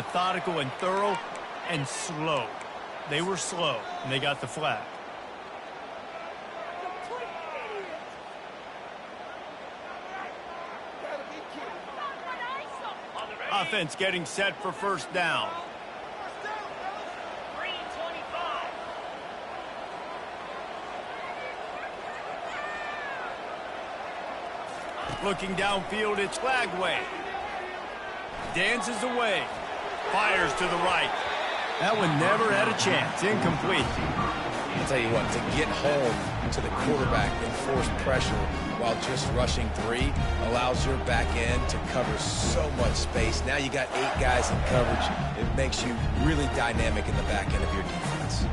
methodical and thorough and slow. They were slow, and they got the flag. Offense getting set for first down. Looking downfield, it's Lagway. Dances away. Fires to the right. That one never had a chance. Incomplete. I'll tell you what, to get home to the quarterback and force pressure while just rushing 3 allows your back end to cover so much space. Now you got 8 guys in coverage. It makes you really dynamic in the back end of your defense.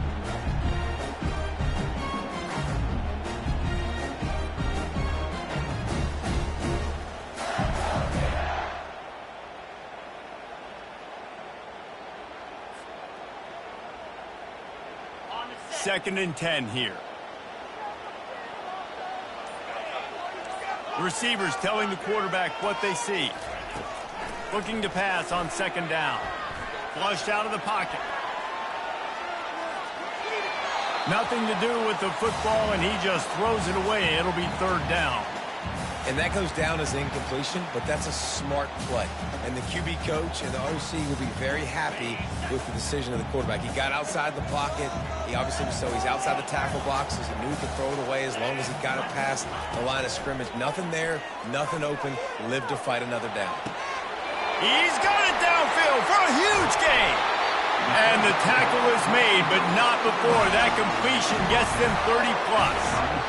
Second and 10 here. The receivers telling the quarterback what they see. Looking to pass on second down. Flushed out of the pocket. Nothing to do with the football, and he just throws it away. It'll be third down. And that goes down as incompletion, but that's a smart play. And the QB coach and the OC will be very happy with the decision of the quarterback. He got outside the pocket. He obviously was he's outside the tackle boxes. He knew he could throw it away as long as he got it past the line of scrimmage. Nothing there, nothing open. Live to fight another down. He's got it downfield for a huge gain. And the tackle is made, but not before that completion gets them 30+.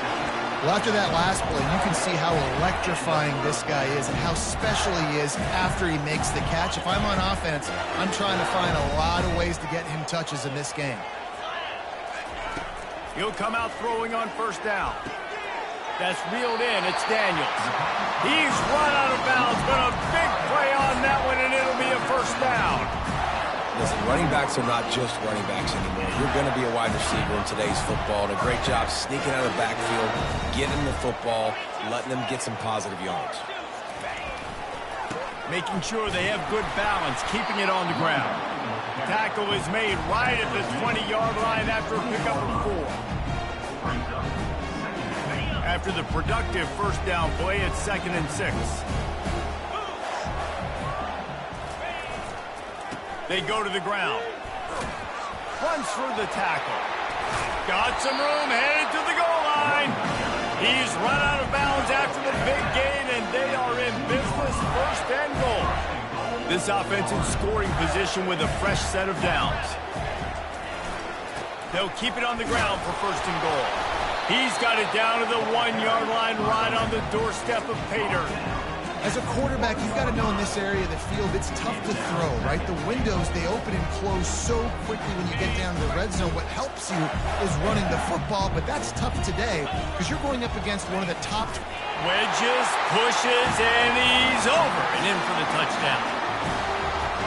Well, after that last play, you can see how electrifying this guy is and how special he is after he makes the catch. If I'm on offense, I'm trying to find a lot of ways to get him touches in this game. He'll come out throwing on first down. That's reeled in. It's Daniels. He's run out of bounds, but a big play on that one, and it'll be a first down. Listen, running backs are not just running backs anymore. You're going to be a wide receiver in today's football. And a great job sneaking out of the backfield, getting the football, letting them get some positive yards. Making sure they have good balance, keeping it on the ground. Tackle is made right at the 20-yard line after a pickup of 4. After the productive first down play, it's 2nd and 6. They go to the ground. Runs through the tackle. Got some room, headed to the goal line. He's run out of bounds after the big gain, and they are in business, first and goal. This offense in scoring position with a fresh set of downs. They'll keep it on the ground for first and goal. He's got it down to the 1-yard line right on the doorstep of Pater. As a quarterback, you've got to know in this area of the field, it's tough to throw, right? The windows, they open and close so quickly when you get down to the red zone. What helps you is running the football, but that's tough today because you're going up against one of the top. Wedges, pushes, and he's over and in for the touchdown.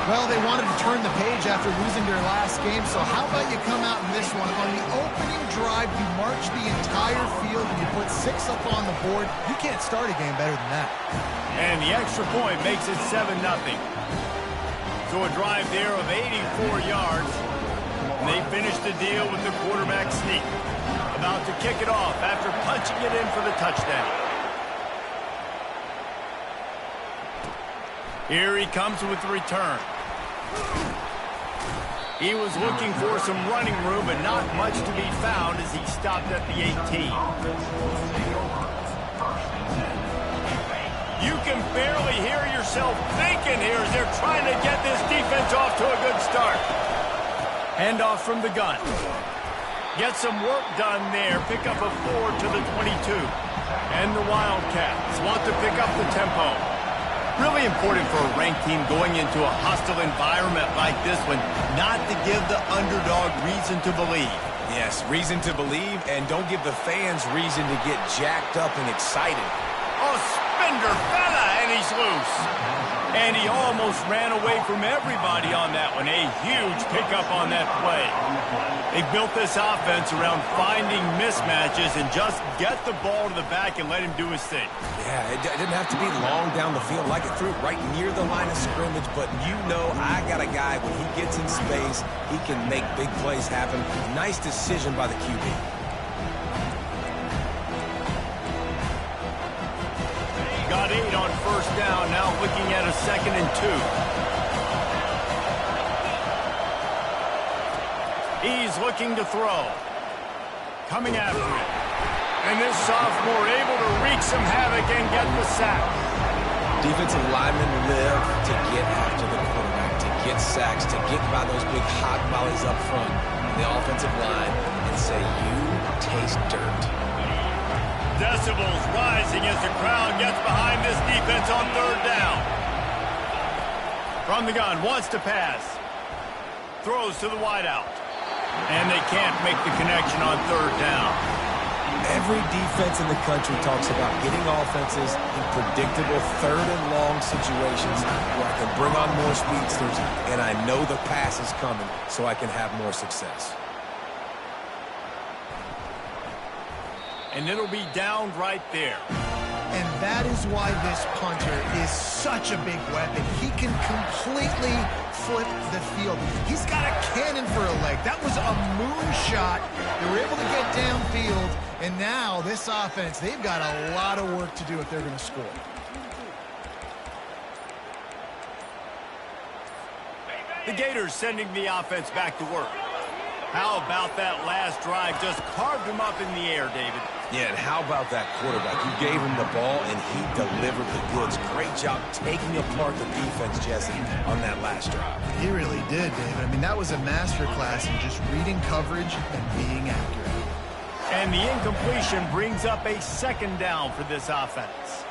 Well, they wanted to turn the page after losing their last game, so how about you come out in this one? On the opening drive, you march the entire field and you put 6 up on the board. You can't start a game better than that. And the extra point makes it 7-0. So a drive there of 84 yards. And they finish the deal with the quarterback sneak. About to kick it off after punching it in for the touchdown. Here he comes with the return. He was looking for some running room, but not much to be found as he stopped at the 18. You can barely hear yourself thinking here as they're trying to get this defense off to a good start. Handoff from the gun. Get some work done there. Pick up a 4 to the 22. And the Wildcats want to pick up the tempo. Really important for a ranked team going into a hostile environment like this one, not to give the underdog reason to believe. Yes, reason to believe, and don't give the fans reason to get jacked up and excited. Oh, Spender fella, and he's loose. And he almost ran away from everybody on that one. A huge pickup on that play. They built this offense around finding mismatches and just get the ball to the back and let him do his thing. Yeah, it didn't have to be long down the field. Like it threw it right near the line of scrimmage, but you know I got a guy, when he gets in space, he can make big plays happen. Nice decision by the QB. Got 8 on first down, now looking at a 2nd and 2. He's looking to throw. Coming after it. And this sophomore able to wreak some havoc and get the sack. Defensive linemen live to get after the quarterback, to get sacks, to get by those big hot volleys up front on the offensive line and say, you taste dirt. Decibels rising as the crowd gets behind this defense on 3rd down. From the gun, wants to pass. Throws to the wideout. And they can't make the connection on 3rd down. Every defense in the country talks about getting offenses in predictable 3rd and long situations where I can bring on more speedsters and I know the pass is coming so I can have more success. And it'll be down right there. And that is why this punter is such a big weapon. He can completely flip the field. He's got a cannon for a leg. That was a moonshot. They were able to get downfield, and now this offense, they've got a lot of work to do if they're going to score. The Gators sending the offense back to work. How about that last drive? Just carved him up in the air, David. Yeah, and how about that quarterback? You gave him the ball, and he delivered the goods. Great job taking apart the defense, Jesse, on that last drive. He really did, David. I mean, that was a masterclass in just reading coverage and being accurate. And the incompletion brings up a 2nd down for this offense.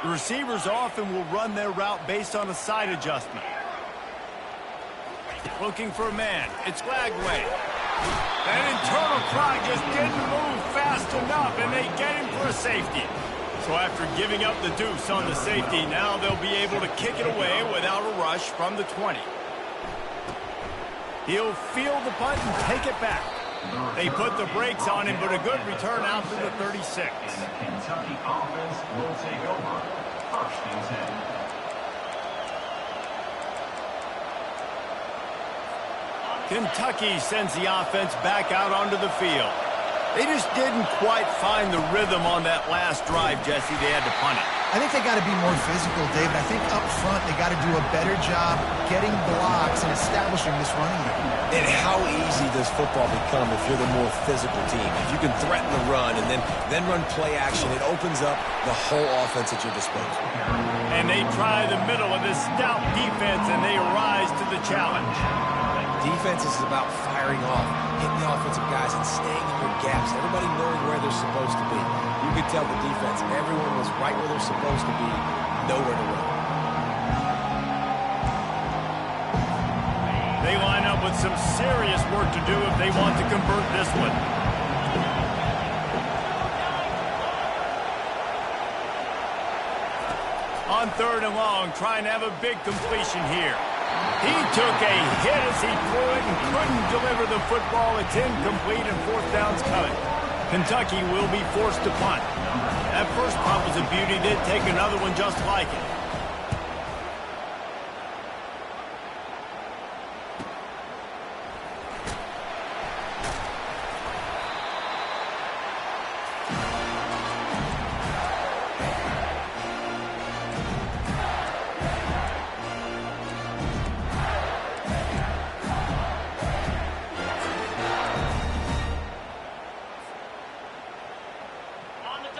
The receivers often will run their route based on a side adjustment. Looking for a man. It's Lagway. That internal clock just didn't move fast enough, and they get him for a safety. So after giving up the deuce on the safety, now they'll be able to kick it away without a rush from the 20. He'll field the punt and take it back. They put the brakes on him, but a good return out to the 36. And the Kentucky offense will take over. 1st and 10. Kentucky sends the offense back out onto the field. They just didn't quite find the rhythm on that last drive, Jesse. They had to punt it. I think they got to be more physical, David. I think up front they got to do a better job getting blocks and establishing this running game. And how easy does football become if you're the more physical team? If you can threaten the run and then run play action, it opens up the whole offense at your disposal. And they try the middle of this stout defense, and they rise to the challenge. Defense is about firing off, hitting the offensive guys, and staying in your gaps. Everybody knowing where they're supposed to be. You could tell the defense, everyone was right where they're supposed to be, nowhere to run. They line up with some serious work to do if they want to convert this one. On 3rd and long, trying to have a big completion here. He took a hit as he threw it and couldn't deliver the football. It's incomplete and 4th down's coming. Kentucky will be forced to punt. That first punt was a beauty. Did take another one just like it.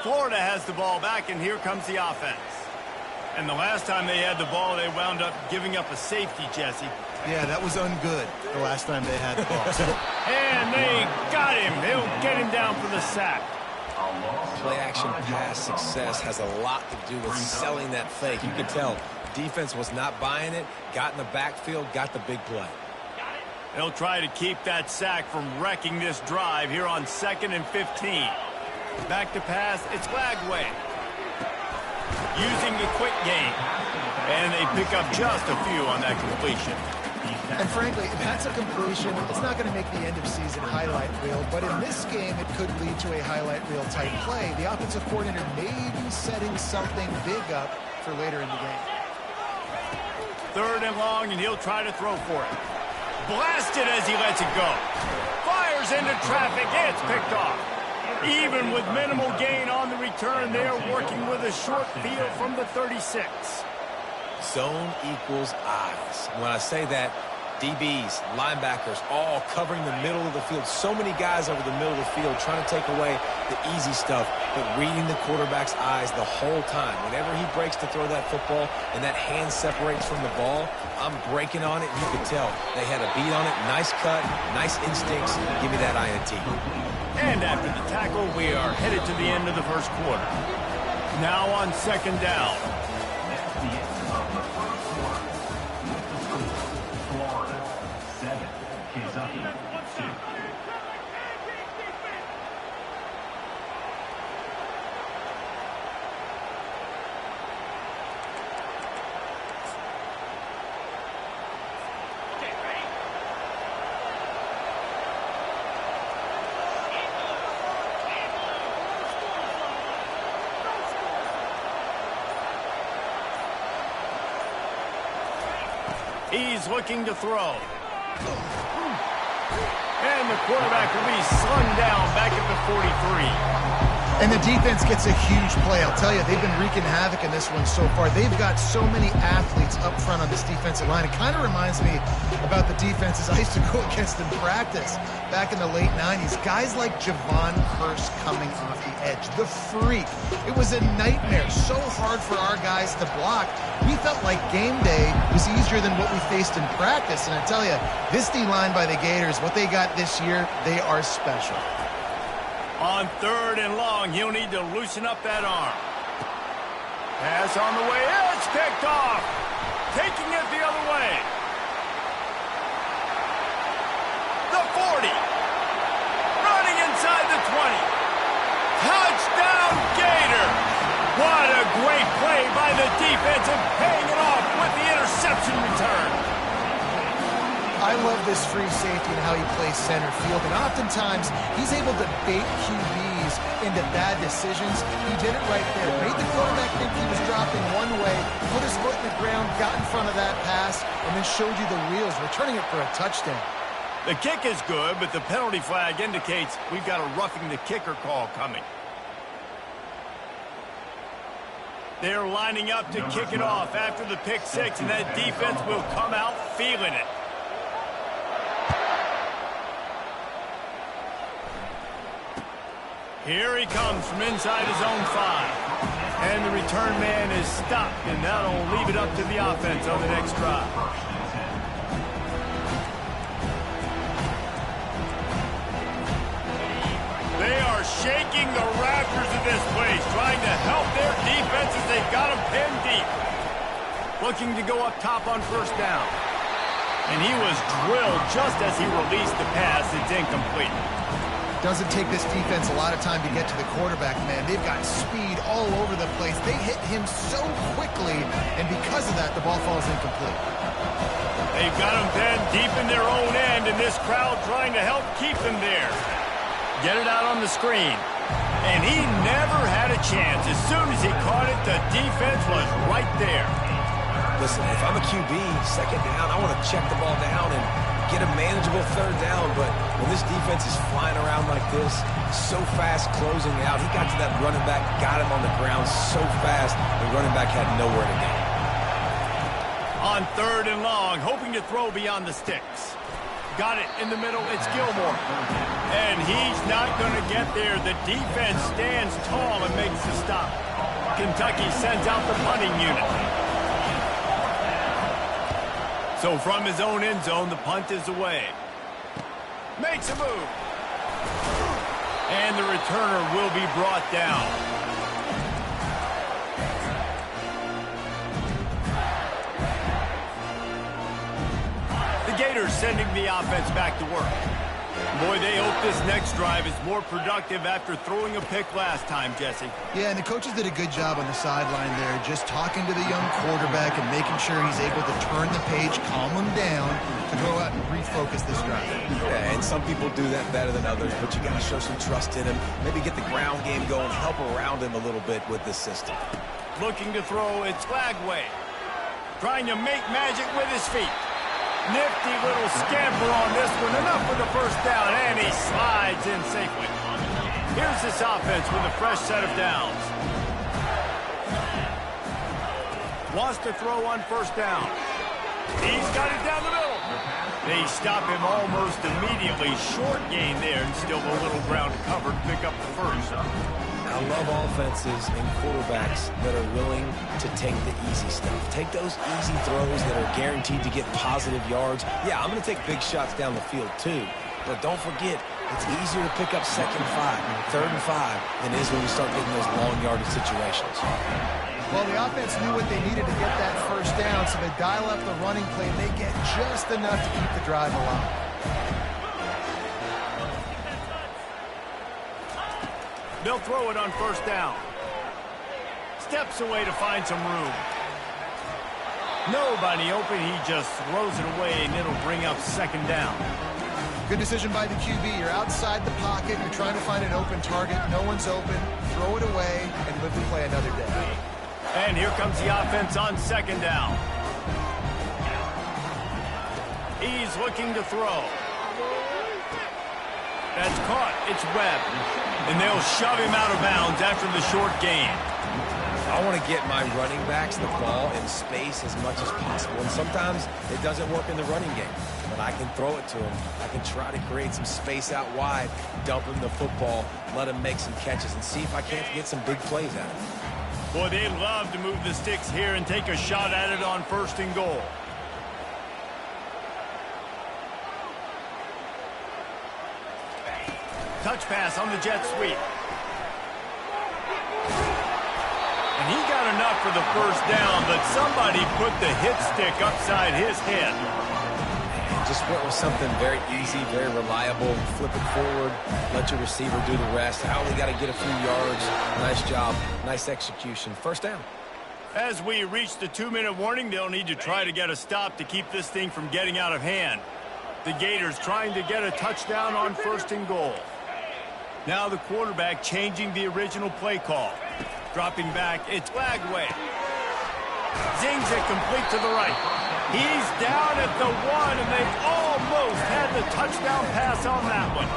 Florida has the ball back, and here comes the offense. And the last time they had the ball, they wound up giving up a safety, Jesse. Yeah, that was ungood the last time they had the ball. And they got him. They'll get him down for the sack. Play-action pass success has a lot to do with selling that fake. You could tell defense was not buying it, got in the backfield, got the big play. They'll try to keep that sack from wrecking this drive here on 2nd and 15. Back to pass, it's Lagway. Using the quick game. And they pick up just a few on that completion. And frankly, if that's a completion, it's not going to make the end-of-season highlight reel. But in this game, it could lead to a highlight reel type play. The offensive coordinator may be setting something big up for later in the game. 3rd and long, and he'll try to throw for it. Blasted as he lets it go. Fires into traffic. It's picked off. Even with minimal gain on the return, they are working with a short field from the 36. Zone equals eyes. When I say that, DBs, linebackers, all covering the middle of the field. So many guys over the middle of the field trying to take away the easy stuff, but reading the quarterback's eyes the whole time. Whenever he breaks to throw that football and that hand separates from the ball, I'm breaking on it, and you can tell they had a beat on it. Nice cut, nice instincts. Give me that INT. And after the tackle, we are headed to the end of the first quarter. Now on 2nd down. Florida 7, Kentucky 2. He's looking to throw. And the quarterback will be slung down back at the 43. And the defense gets a huge play. I'll tell you, they've been wreaking havoc in this one so far. They've got so many athletes up front on this defensive line. It kind of reminds me about the defenses I used to go against in practice back in the late 90s. Guys like Javon Curse coming off the edge. The freak. It was a nightmare. So hard for our guys to block. We felt like game day was easier than what we faced in practice. And I tell you, this D-line by the Gators, what they got this year, they are special. On 3rd and long, he'll need to loosen up that arm. Pass on the way. It's picked off. Taking it the other way. The 40. Running inside the 20. Touchdown, Gator. What a great play by the defense and paying it off with the interception return. I love this free safety and how he plays center field, and oftentimes he's able to bait QBs into bad decisions. He did it right there. Made the quarterback think he was dropping one way, put his foot in the ground, got in front of that pass, and then showed you the wheels, returning it for a touchdown. The kick is good, but the penalty flag indicates we've got a roughing the kicker call coming. They're lining up to kick it off after the pick six, and that defense will come out feeling it. Here he comes from inside his own 5. And the return man is stopped, and that'll leave it up to the offense on the next drive. They are shaking the rafters of this place, trying to help their defense as they've got them pinned deep. Looking to go up top on 1st down. And he was drilled just as he released the pass. It's incomplete. Doesn't take this defense a lot of time to get to the quarterback, man. They've got speed all over the place. They hit him so quickly, and because of that, the ball falls incomplete. They've got him then deep in their own end, and this crowd trying to help keep them there. Get it out on the screen. And he never had a chance. As soon as he caught it, the defense was right there. Listen, if I'm a QB, 2nd down, I want to check the ball down and get a manageable 3rd down, but when this defense is flying around like this, so fast closing out, he got to that running back, got him on the ground so fast, the running back had nowhere to go. On 3rd and long, hoping to throw beyond the sticks. Got it in the middle, it's Gilmore. And he's not going to get there. The defense stands tall and makes the stop. Kentucky sends out the punting unit. So from his own end zone, the punt is away. Makes a move. And the returner will be brought down. The Gators sending the offense back to work. Boy, they hope this next drive is more productive after throwing a pick last time, Jesse. Yeah, and the coaches did a good job on the sideline there, just talking to the young quarterback and making sure he's able to turn the page, calm him down, to go out and refocus this drive. Yeah, and some people do that better than others, but you got to show some trust in him. Maybe get the ground game going, help around him a little bit with this system. Looking to throw, it's Lagway. Trying to make magic with his feet. Nifty little scamper on this one. Enough for the first down, and he slides in safely. Here's this offense with a fresh set of downs. Wants to throw on first down. He's got it down the middle. They stop him almost immediately. Short gain there, and still a little ground covered. Pick up the first. I love offenses and quarterbacks that are willing to take the easy stuff. Take those easy throws that are guaranteed to get positive yards. Yeah, I'm going to take big shots down the field too. But don't forget, it's easier to pick up 2nd and 5, 3rd and 5 than it is when we start getting those long yardage situations. Well, the offense knew what they needed to get that first down, so they dial up the running play, and they get just enough to keep the drive alive. They'll throw it on first down. Steps away to find some room. Nobody open. He just throws it away, and it'll bring up 2nd down. Good decision by the QB. You're outside the pocket. You're trying to find an open target. No one's open. Throw it away and live to play another day. And here comes the offense on 2nd down. He's looking to throw. That's caught. It's Webb. And they'll shove him out of bounds after the short gain. I want to get my running backs the ball in space as much as possible. And sometimes it doesn't work in the running game. But I can throw it to him. I can try to create some space out wide, dump him the football, let him make some catches, and see if I can't get some big plays out of him. Boy, they love to move the sticks here and take a shot at it on 1st and goal. Touch pass on the jet sweep. And he got enough for the first down, but somebody put the hit stick upside his head. And just went with something very easy, very reliable. Flip it forward, let your receiver do the rest. I only got to get a few yards. Nice job, nice execution. First down. As we reach the 2-minute warning, they'll need to try to get a stop to keep this thing from getting out of hand. The Gators trying to get a touchdown on 1st and goal. Now the quarterback changing the original play call. Dropping back, it's Lagway. Zings it complete to the right. He's down at the 1, and they've almost had the touchdown pass on that one.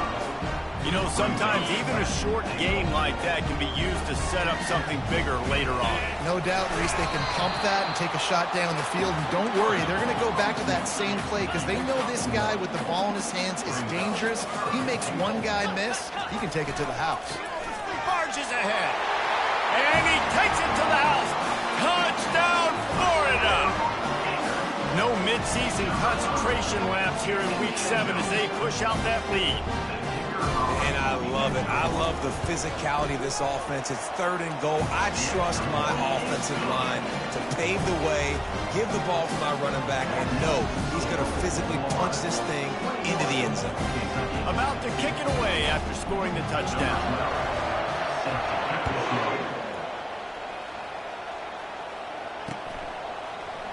You know, sometimes even a short game like that can be used to set up something bigger later on. No doubt, Reese, they can pump that and take a shot down the field. And don't worry, they're going to go back to that same play because they know this guy with the ball in his hands is dangerous. He makes one guy miss, he can take it to the house. Marches ahead. And he takes it to the house. Touchdown, Florida! No midseason concentration laps here in Week 7 as they push out that lead. And I love it. I love the physicality of this offense. It's 3rd and goal. I trust my offensive line to pave the way, give the ball to my running back, and know he's going to physically punch this thing into the end zone. About to kick it away after scoring the touchdown.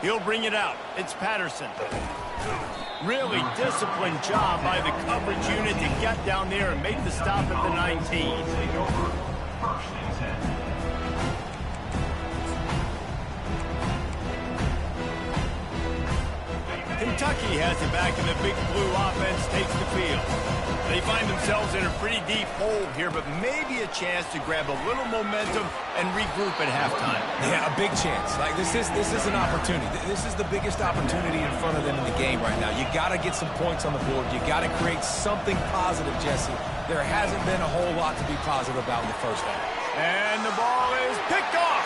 He'll bring it out. It's Patterson. Really disciplined job by the coverage unit to get down there and make the stop at the 19. Kentucky has it back, and the Big Blue offense takes the field. They find themselves in a pretty deep hole here, but maybe a chance to grab a little momentum and regroup at halftime. Yeah, a big chance. Like this is an opportunity. This is the biggest opportunity in front of them in the game right now. You got to get some points on the board. You got to create something positive, Jesse. There hasn't been a whole lot to be positive about in the first half. And the ball is picked off.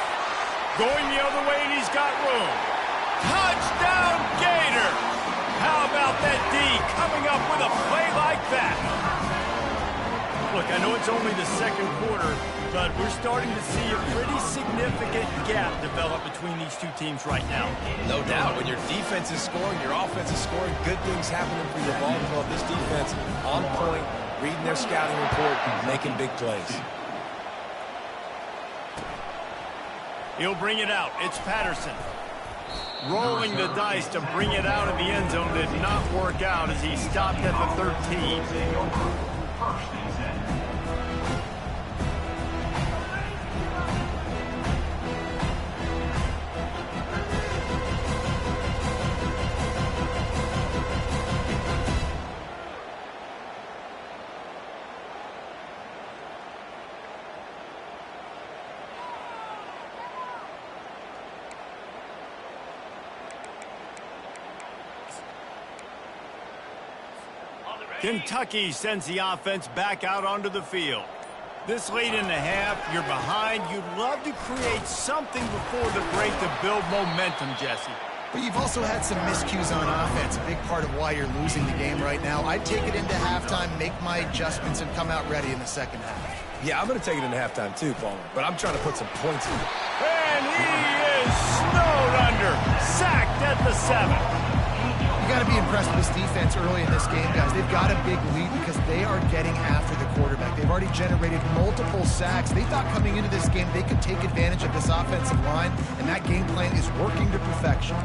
Going the other way, and he's got room. Touchdown, Gator! How about that D coming up with a play like that? Look, I know it's only the second quarter, but we're starting to see a pretty significant significant gap developed between these two teams right now. No doubt. When your defense is scoring, your offense is scoring, good things happening for your ball club. This defense on point, reading their scouting report, making big plays. He'll bring it out. It's Patterson. Rolling the dice to bring it out of the end zone did not work out as he stopped at the 13. First and 10. Kentucky sends the offense back out onto the field. This late in the half, you're behind. You'd love to create something before the break to build momentum, Jesse. But you've also had some miscues on offense, a big part of why you're losing the game right now. I'd take it into halftime, make my adjustments, and come out ready in the second half. Yeah, I'm going to take it into halftime too, Palmer, but I'm trying to put some points in. And he is snowed under, sacked at the 7. You got to be impressed with this defense early in this game, guys. They've got a big lead because they are getting after the quarterback. They've already generated multiple sacks. They thought coming into this game they could take advantage of this offensive line, and that game plan is working to perfection.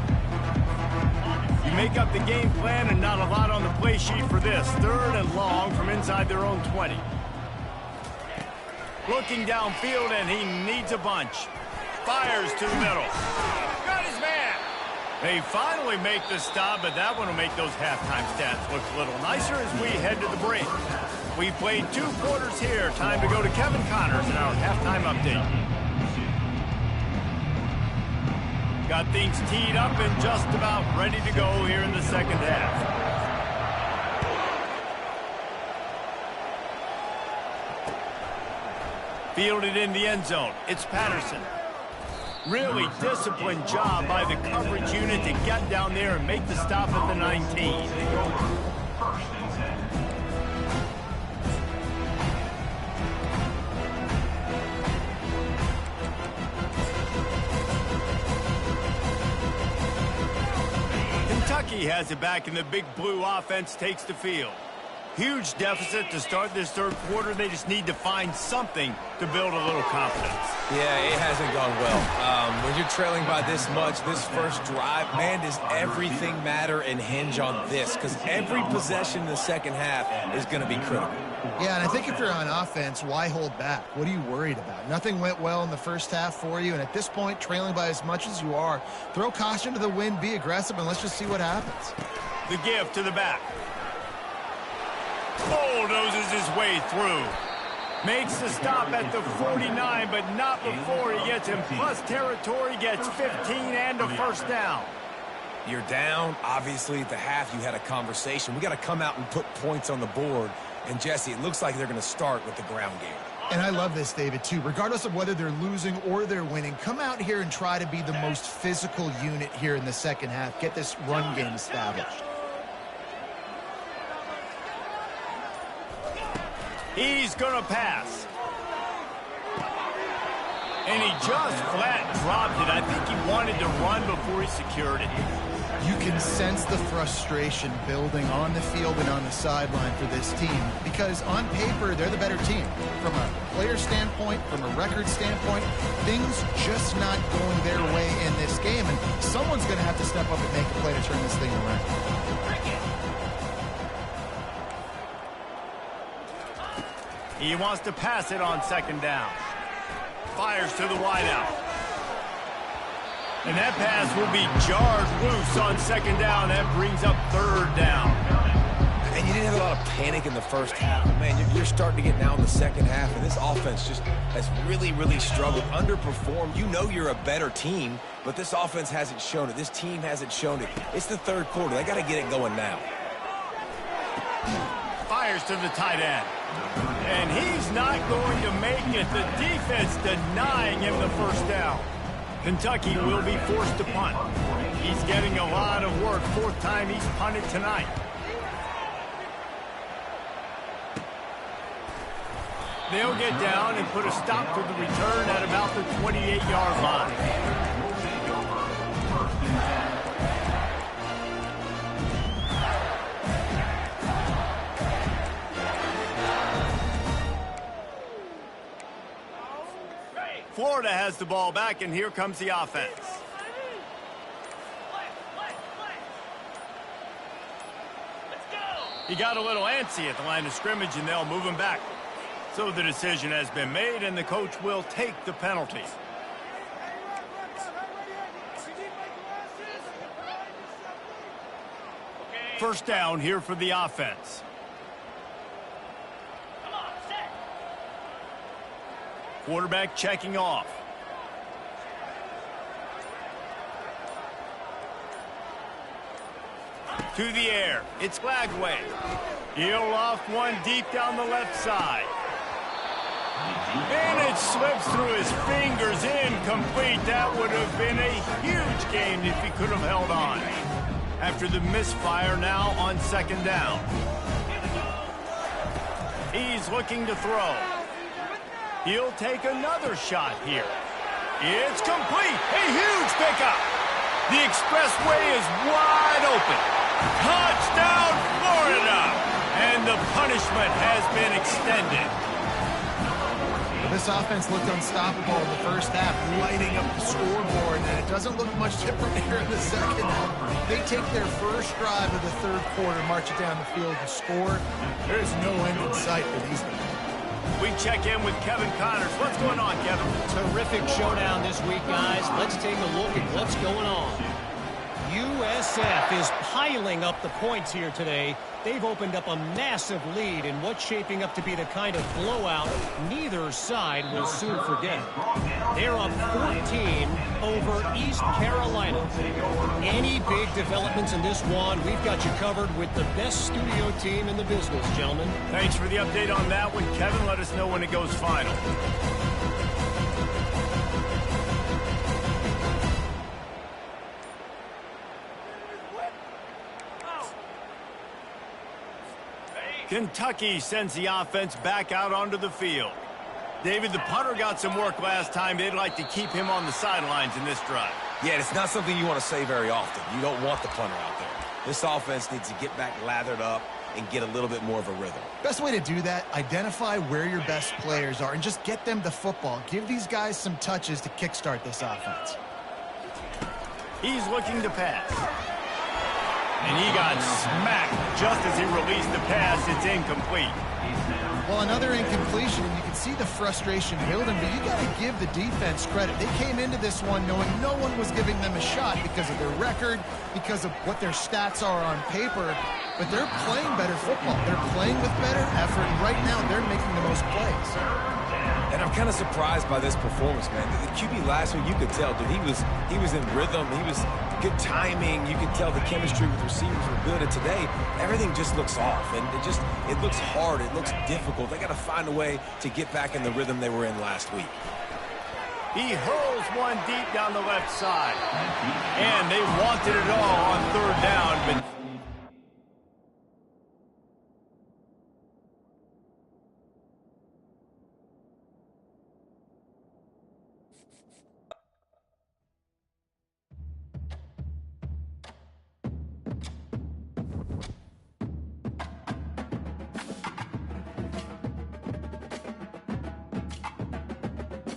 You make up the game plan and not a lot on the play sheet for this. 3rd and long from inside their own 20. Looking downfield, and he needs a bunch. Fires to the middle. Got his man. They finally make the stop, but that one will make those halftime stats look a little nicer as we head to the break. We played 2 quarters here. Time to go to Kevin Connors in our halftime update. Got things teed up and just about ready to go here in the second half. Fielded in the end zone. It's Patterson. Really disciplined job by the coverage unit to get down there and make the stop at the 19. First and 10. Kentucky has it back, and the big blue offense takes the field. Huge deficit to start this 3rd quarter. They just need to find something to build a little confidence. Yeah, it hasn't gone well. When you're trailing by this much, this first drive, man, does everything matter and hinge on this? Because every possession in the second half is going to be critical. Yeah, and I think if you're on offense, why hold back? What are you worried about? Nothing went well in the first half for you, and at this point, trailing by as much as you are, throw caution to the wind, be aggressive, and let's just see what happens. The give to the back. Bulldozes his way through. Makes the stop at the 49, but not before he gets in plus territory, gets 15 and a first down. You're down. Obviously, at the half, you had a conversation. We got to come out and put points on the board. And, Jesse, it looks like they're going to start with the ground game. And I love this, David, too. Regardless of whether they're losing or they're winning, come out here and try to be the most physical unit here in the second half. Get this run game established. He's going to pass. And he just flat dropped it. I think he wanted to run before he secured it. You can sense the frustration building on the field and on the sideline for this team because on paper, they're the better team. From a player standpoint, from a record standpoint, things just not going their way in this game, and someone's going to have to step up and make a play to turn this thing around. He wants to pass it on 2nd down. Fires to the wideout. And that pass will be jarred loose on 2nd down. That brings up 3rd down. And you didn't have a lot of panic in the first half. But man, you're starting to get now in the second half, and this offense just has really, really struggled, underperformed. You know you're a better team, but this offense hasn't shown it. This team hasn't shown it. It's the 3rd quarter. They got to get it going now. Fires to the tight end. And he's not going to make it. The defense denying him the first down. Kentucky will be forced to punt. He's getting a lot of work. 4th time he's punted tonight. They'll get down and put a stop to the return at about the 28-yard line. We'll take over 1st and 10. Florida has the ball back, and here comes the offense. He got a little antsy at the line of scrimmage, and they'll move him back. So the decision has been made, and the coach will take the penalty. First down here for the offense. Quarterback checking off. To the air. It's Lagway. He'll loft one deep down the left side. And it slips through his fingers. Incomplete. That would have been a huge gain if he could have held on. After the misfire, now on second down. He's looking to throw. He'll take another shot here. It's complete. A huge pickup. The expressway is wide open. Touchdown, Florida. And the punishment has been extended. This offense looked unstoppable in the first half, lighting up the scoreboard, and it doesn't look much different here in the second. They take their first drive of the third quarter, march it down the field and score. There is no end in sight for these guys. We check in with Kevin Connors. What's going on, Kevin? Terrific showdown this week, guys. Let's take a look at what's going on. USF is piling up the points here today. They've opened up a massive lead in what's shaping up to be the kind of blowout neither side will soon forget. They're up 14 over East Carolina. Any big developments in this one, we've got you covered with the best studio team in the business, gentlemen. Thanks for the update on that one, Kevin. Let us know when it goes final. Kentucky sends the offense back out onto the field. David, the punter got some work last time. They'd like to keep him on the sidelines in this drive. Yeah, it's not something you want to say very often. You don't want the punter out there. This offense needs to get back lathered up and get a little bit more of a rhythm. Best way to do that, identify where your best players are and just get them the football. Give these guys some touches to kickstart this offense. He's looking to pass. And he got smacked just as he released the pass. It's incomplete. Well, another incompletion, and you can see the frustration building, but you got to give the defense credit. They came into this one knowing no one was giving them a shot because of their record, because of what their stats are on paper, but they're playing better football. They're playing with better effort, and right now they're making the most plays. And I'm kind of surprised by this performance, man. The QB last week, you could tell, dude, he was in rhythm. He was good timing. You could tell the chemistry with receivers were good. And today, everything just looks off. And it looks hard. It looks difficult. They got to find a way to get back in the rhythm they were in last week. He hurls one deep down the left side. And they wanted it all on third down, but